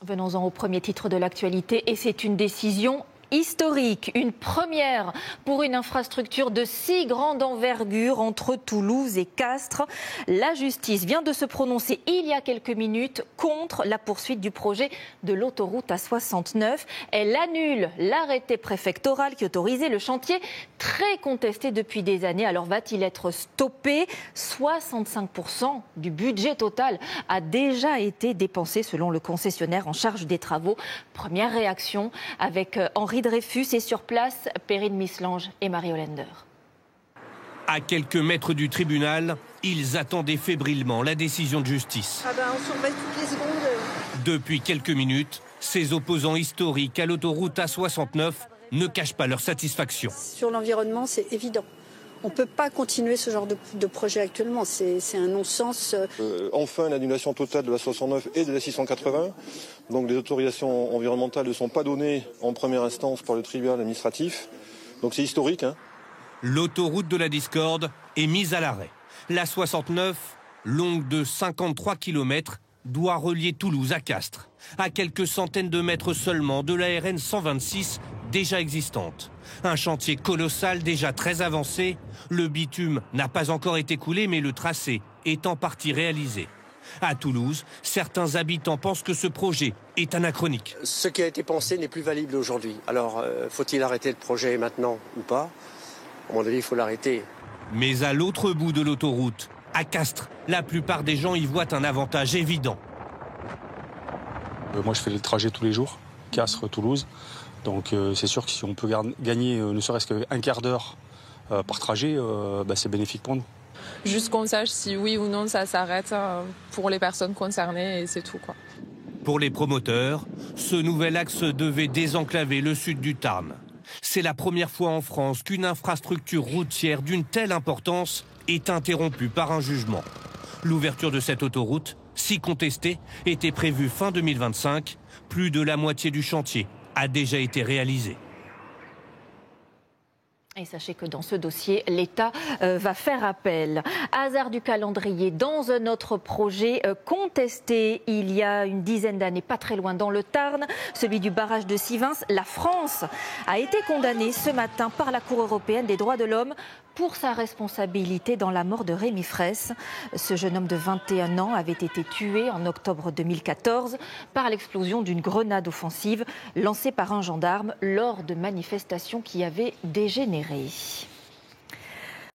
Venons-en au premier titre de l'actualité et c'est une décision historique, une première pour une infrastructure de si grande envergure entre Toulouse et Castres. La justice vient de se prononcer il y a quelques minutes contre la poursuite du projet de l'autoroute A69. Elle annule l'arrêté préfectoral qui autorisait le chantier très contesté depuis des années. Alors va-t-il être stoppé ? 65% du budget total a déjà été dépensé selon le concessionnaire en charge des travaux. Première réaction avec Henri Dreyfus et sur place, Perrine Mislange et Marie Hollander. À quelques mètres du tribunal, ils attendaient fébrilement la décision de justice. On surveille toutes les secondes. Depuis quelques minutes, ces opposants historiques à l'autoroute A69 ne cachent pas leur satisfaction. Sur l'environnement, c'est évident. On ne peut pas continuer ce genre de projet actuellement, c'est un non-sens. Enfin, l'annulation totale de la 69 et de la 680. Donc les autorisations environnementales ne sont pas données en première instance par le tribunal administratif. Donc c'est historique. L'autoroute de la discorde est mise à l'arrêt. La 69, longue de 53 km, doit relier Toulouse à Castres, à quelques centaines de mètres seulement de la RN 126 déjà existante. Un chantier colossal déjà très avancé. Le bitume n'a pas encore été coulé, mais le tracé est en partie réalisé. À Toulouse, certains habitants pensent que ce projet est anachronique. Ce qui a été pensé n'est plus valable aujourd'hui. Alors, faut-il arrêter le projet maintenant ou pas ? À mon avis, il faut l'arrêter. Mais à l'autre bout de l'autoroute, à Castres, la plupart des gens y voient un avantage évident. Moi, je fais le trajet tous les jours, Castres-Toulouse. Donc c'est sûr que si on peut gagner ne serait-ce qu'un quart d'heure par trajet, c'est bénéfique pour nous. Juste qu'on sache si oui ou non ça s'arrête pour les personnes concernées et c'est tout, quoi. Pour les promoteurs, ce nouvel axe devait désenclaver le sud du Tarn. C'est la première fois en France qu'une infrastructure routière d'une telle importance est interrompue par un jugement. L'ouverture de cette autoroute, si contestée, était prévue fin 2025. Plus de la moitié du chantier a déjà été réalisé. Et sachez que dans ce dossier, l'État va faire appel. Hasard du calendrier, dans un autre projet contesté il y a une dizaine d'années, pas très loin dans le Tarn, celui du barrage de Sivins, la France a été condamnée ce matin par la Cour européenne des droits de l'homme pour sa responsabilité dans la mort de Rémi Fraisse. Ce jeune homme de 21 ans avait été tué en octobre 2014 par l'explosion d'une grenade offensive lancée par un gendarme lors de manifestations qui avaient dégénéré.